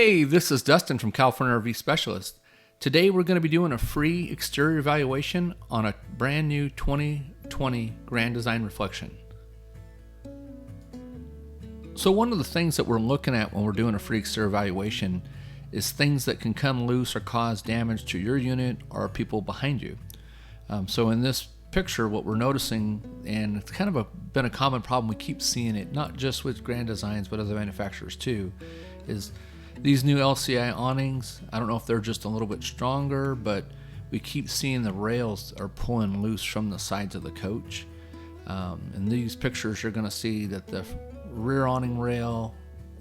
Hey, this is Dustin from California RV Specialist. Today we're going to be doing a free exterior evaluation on a brand new 2020 Grand Design Reflection. So one of the things that we're looking at when we're doing a free exterior evaluation is things that can come loose or cause damage to your unit or people behind you. So in this picture, what we're noticing, and it's kind of been a common problem, we keep seeing it, not just with Grand Designs, but other manufacturers too, is these new LCI awnings. I don't know if they're just a little bit stronger, but we keep seeing the rails are pulling loose from the sides of the coach. In these pictures, you're going to see that the rear awning rail,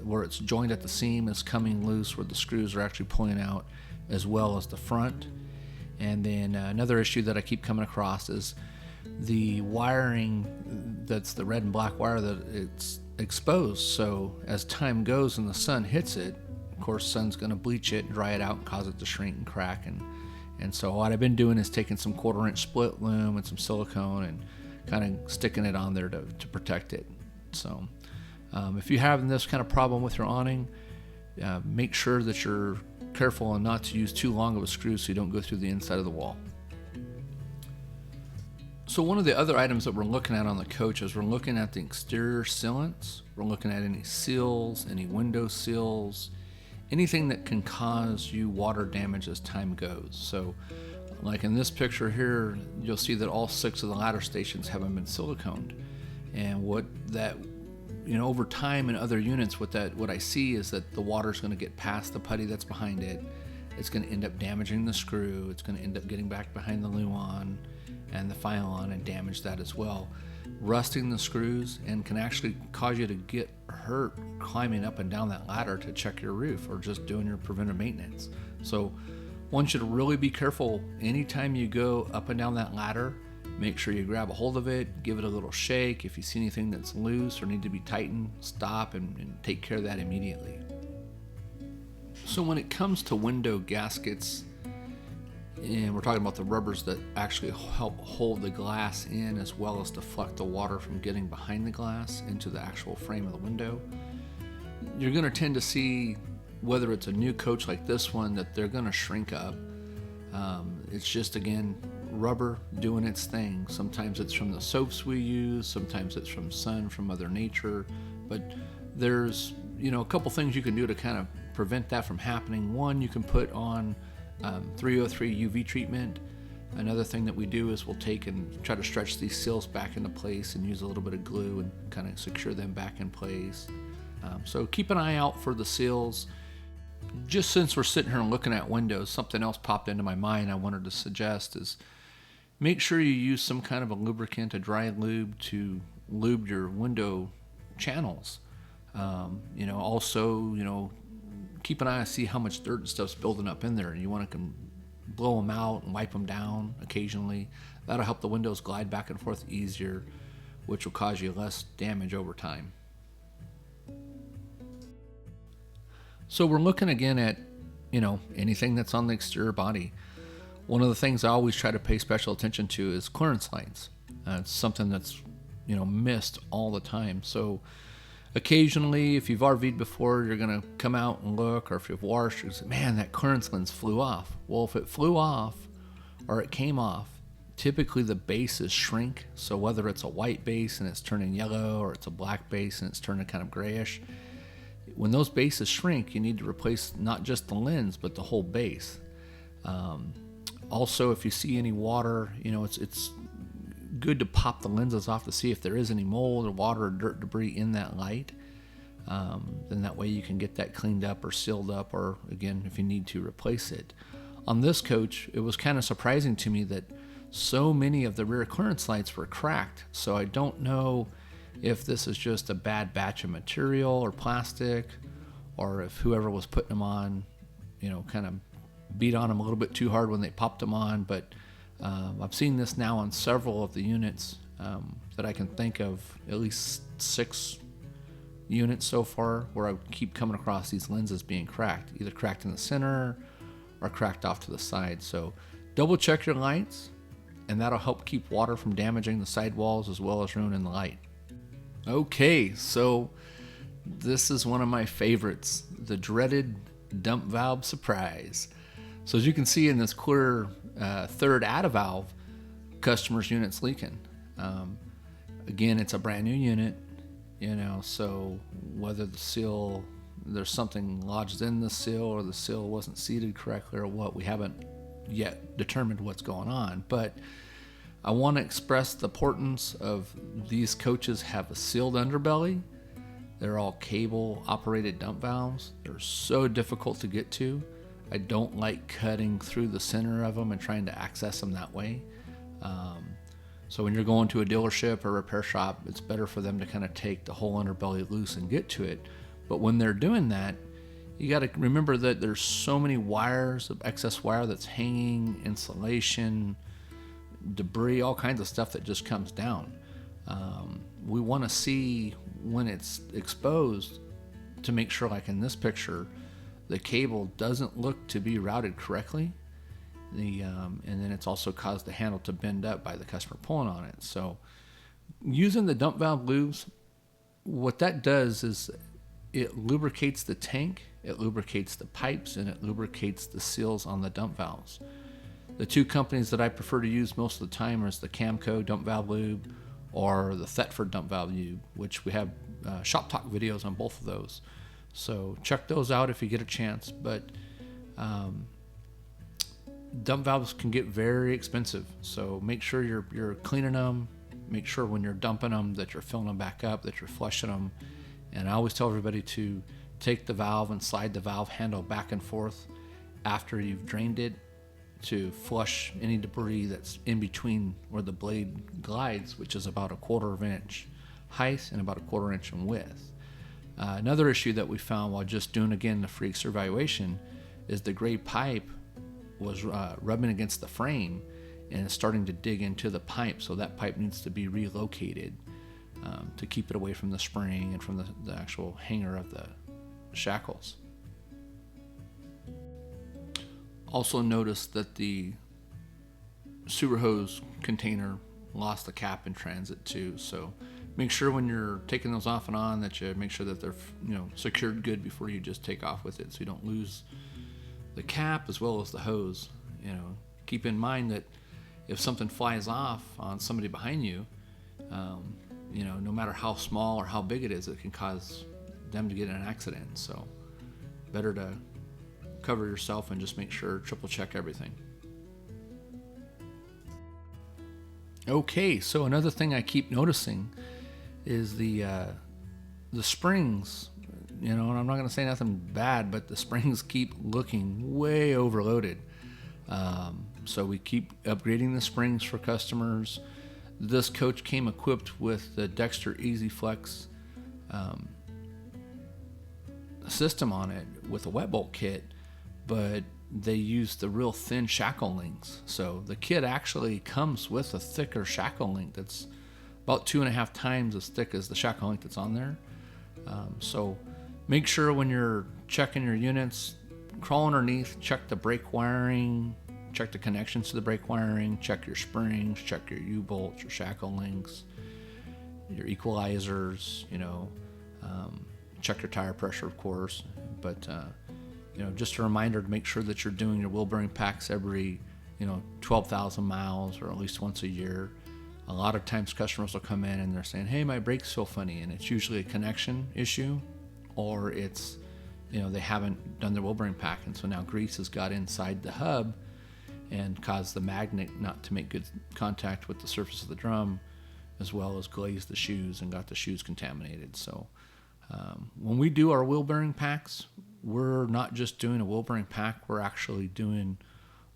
where it's joined at the seam, is coming loose, where the screws are actually pulling out, as well as the front. And then another issue that I keep coming across is the wiring, that's the red and black wire, that it's exposed. So as time goes and the sun hits it, of course, sun's going to bleach it, dry it out, and cause it to shrink and crack. And so what I've been doing is taking some 1/4-inch split loom and some silicone and kind of sticking it on there to protect it. So if you're having this kind of problem with your awning, make sure that you're careful and not to use too long of a screw so you don't go through the inside of the wall. So one of the other items that we're looking at on the coach is we're looking at the exterior sealants. We're looking at any seals, any window seals, anything that can cause you water damage as time goes. So like in this picture here, you'll see that all 6 of the ladder stations haven't been siliconed. And what that, over time in other units, what I see is that the water's going to get past the putty that's behind it. It's going to end up damaging the screw. It's going to end up getting back behind the luan and the phylon and damage that as well, rusting the screws, and can actually cause you to get hurt climbing up and down that ladder to check your roof or just doing your preventive maintenance. So one should really be careful anytime you go up and down that ladder. Make sure you grab a hold of it, give it a little shake. If you see anything that's loose or need to be tightened, stop and take care of that immediately. So when it comes to window gaskets, and we're talking about the rubbers that actually help hold the glass in as well as deflect the water from getting behind the glass into the actual frame of the window, you're going to tend to see, whether it's a new coach like this one, that they're going to shrink up. It's just, again, rubber doing its thing. Sometimes it's from the soaps we use, sometimes it's from sun, from Mother Nature, but there's a couple things you can do to kind of prevent that from happening. One, you can put on 303 UV treatment. Another thing that we do is we'll take and try to stretch these seals back into place and use a little bit of glue and kind of secure them back in place. So keep an eye out for the seals. Just since we're sitting here and looking at windows, something else popped into my mind I wanted to suggest is make sure you use some kind of a lubricant, a dry lube, to lube your window channels. Also, keep an eye to see how much dirt and stuff's building up in there, and you want to blow them out and wipe them down occasionally. That'll help the windows glide back and forth easier, which will cause you less damage over time. So we're looking again at, anything that's on the exterior body. One of the things I always try to pay special attention to is clearance lines. It's something that's, missed all the time. So occasionally, if you've RV'd before, you're going to come out and look, or if you've washed, you say, man, that clearance lens flew off. Well, if it flew off or it came off, typically the bases shrink. So whether it's a white base and it's turning yellow, or it's a black base and it's turning kind of grayish, when those bases shrink, you need to replace not just the lens, but the whole base. Also, if you see any water, it's good to pop the lenses off to see if there is any mold or water or dirt debris in that light. Then that way you can get that cleaned up or sealed up, or again, if you need to, replace it. On this coach, it was kind of surprising to me that so many of the rear clearance lights were cracked. So I don't know if this is just a bad batch of material or plastic, or if whoever was putting them on, kind of beat on them a little bit too hard when they popped them on. But I've seen this now on several of the units that I can think of, at least 6 units so far, where I keep coming across these lenses being cracked, either cracked in the center or cracked off to the side. So double check your lights, and that'll help keep water from damaging the sidewalls as well as ruining the light. Okay, so this is one of my favorites, the dreaded dump valve surprise. So as you can see in this clear third ATA valve, customer's unit's leaking. Again, it's a brand new unit, so whether the seal, there's something lodged in the seal or the seal wasn't seated correctly or what, we haven't yet determined what's going on. But I want to express the importance of these coaches have a sealed underbelly. They're all cable operated dump valves. They're so difficult to get to. I don't like cutting through the center of them and trying to access them that way. So when you're going to a dealership or repair shop, it's better for them to kind of take the whole underbelly loose and get to it. But when they're doing that, you got to remember that there's so many wires of excess wire that's hanging, insulation, debris, all kinds of stuff that just comes down. We want to see when it's exposed to make sure, like in this picture, the cable doesn't look to be routed correctly. And then it's also caused the handle to bend up by the customer pulling on it. So using the dump valve lubes, what that does is it lubricates the tank, it lubricates the pipes, and it lubricates the seals on the dump valves. The two companies that I prefer to use most of the time is the Camco dump valve lube or the Thetford dump valve lube, which we have shop talk videos on both of those. So check those out if you get a chance. But dump valves can get very expensive, so make sure you're cleaning them. Make sure when you're dumping them that you're filling them back up, that you're flushing them. And I always tell everybody to take the valve and slide the valve handle back and forth after you've drained it to flush any debris that's in between where the blade glides, which is about 1/4 inch height and about 1/4 inch in width. Another issue that we found while just doing again the freak evaluation is the gray pipe was rubbing against the frame and it's starting to dig into the pipe, so that pipe needs to be relocated to keep it away from the spring and from the actual hanger of the shackles. Also noticed that the sewer hose container lost the cap in transit too, so make sure when you're taking those off and on that you make sure that they're secured good before you just take off with it, so you don't lose the cap as well as the hose. Keep in mind that if something flies off on somebody behind you, no matter how small or how big it is, it can cause them to get in an accident. So better to cover yourself and just make sure, triple check everything. Okay, so another thing I keep noticing is the springs, and I'm not going to say nothing bad, but the springs keep looking way overloaded. So we keep upgrading the springs for customers. This coach came equipped with the Dexter Easy Flex system on it with a wet bolt kit, but they use the real thin shackle links. So the kit actually comes with a thicker shackle link that's about 2.5 times as thick as the shackle link that's on there. So make sure when you're checking your units, crawl underneath, check the brake wiring, check the connections to the brake wiring, check your springs, check your U-bolts, your shackle links, your equalizers, check your tire pressure, of course. But, just a reminder to make sure that you're doing your wheel bearing packs every, 12,000 miles or at least once a year. A lot of times customers will come in and they're saying, hey, my brakes feel funny, and it's usually a connection issue, or it's, they haven't done their wheel bearing pack, and so now grease has got inside the hub and caused the magnet not to make good contact with the surface of the drum, as well as glazed the shoes and got the shoes contaminated. So when we do our wheel bearing packs, we're not just doing a wheel bearing pack, we're actually doing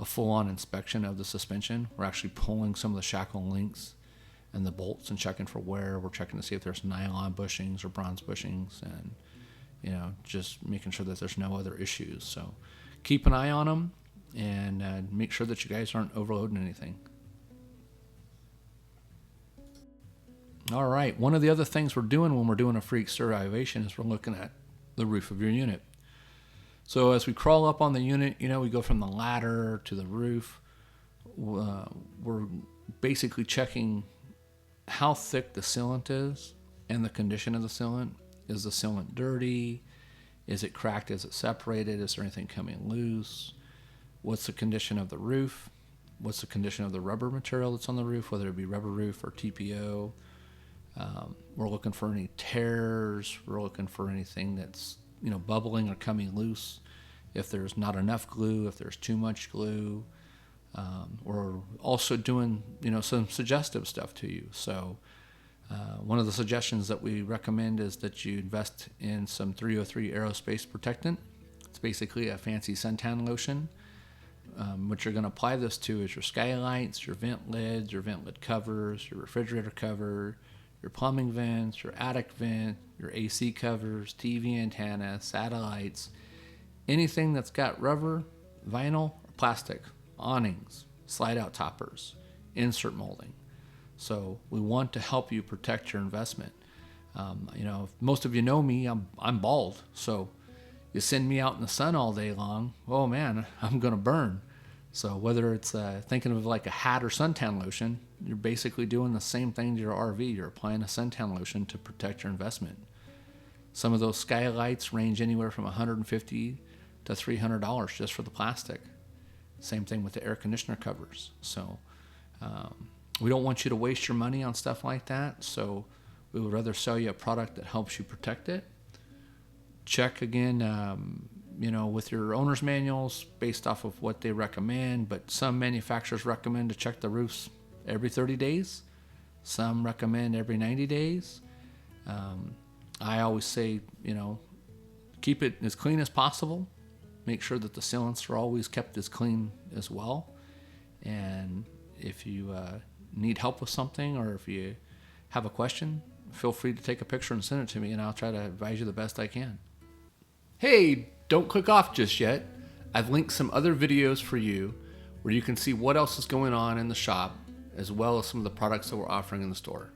a full-on inspection of the suspension. We're actually pulling some of the shackle links and the bolts and checking for wear. We're checking to see if there's nylon bushings or bronze bushings, and just making sure that there's no other issues. So keep an eye on them and make sure that you guys aren't overloading anything. All right, one of the other things we're doing when we're doing a freak evaluation is we're looking at the roof of your unit. So as we crawl up on the unit, we go from the ladder to the roof. We're basically checking how thick the sealant is and the condition of the sealant. Is the sealant dirty? Is it cracked? Is it separated? Is there anything coming loose? What's the condition of the roof? What's the condition of the rubber material that's on the roof, whether it be rubber roof or TPO? We're looking for any tears. We're looking for anything that's, bubbling or coming loose. If there's not enough glue, if there's too much glue. We're also doing, some suggestive stuff to you. So one of the suggestions that we recommend is that you invest in some 303 aerospace protectant. It's basically a fancy suntan lotion. What you're going to apply this to is your skylights, your vent lids, your vent lid covers, your refrigerator cover, your plumbing vents, your attic vent, your AC covers, TV antennas, satellites, anything that's got rubber, vinyl, or plastic, awnings, slide out toppers, insert molding. So we want to help you protect your investment. Most of you know me, I'm bald. So you send me out in the sun all day long, oh man, I'm going to burn. So whether it's thinking of like a hat or suntan lotion, you're basically doing the same thing to your RV. You're applying a suntan lotion to protect your investment. Some of those skylights range anywhere from $150 to $300 just for the plastic. Same thing with the air conditioner covers. So we don't want you to waste your money on stuff like that. So we would rather sell you a product that helps you protect it. Check again, with your owner's manuals based off of what they recommend, but some manufacturers recommend to check the roofs every 30 days. Some recommend every 90 days. I always say, keep it as clean as possible. Make sure that the sealants are always kept as clean as well. And if you need help with something, or if you have a question, feel free to take a picture and send it to me, and I'll try to advise you the best I can. Hey, don't click off just yet. I've linked some other videos for you where you can see what else is going on in the shop, as well as some of the products that we're offering in the store.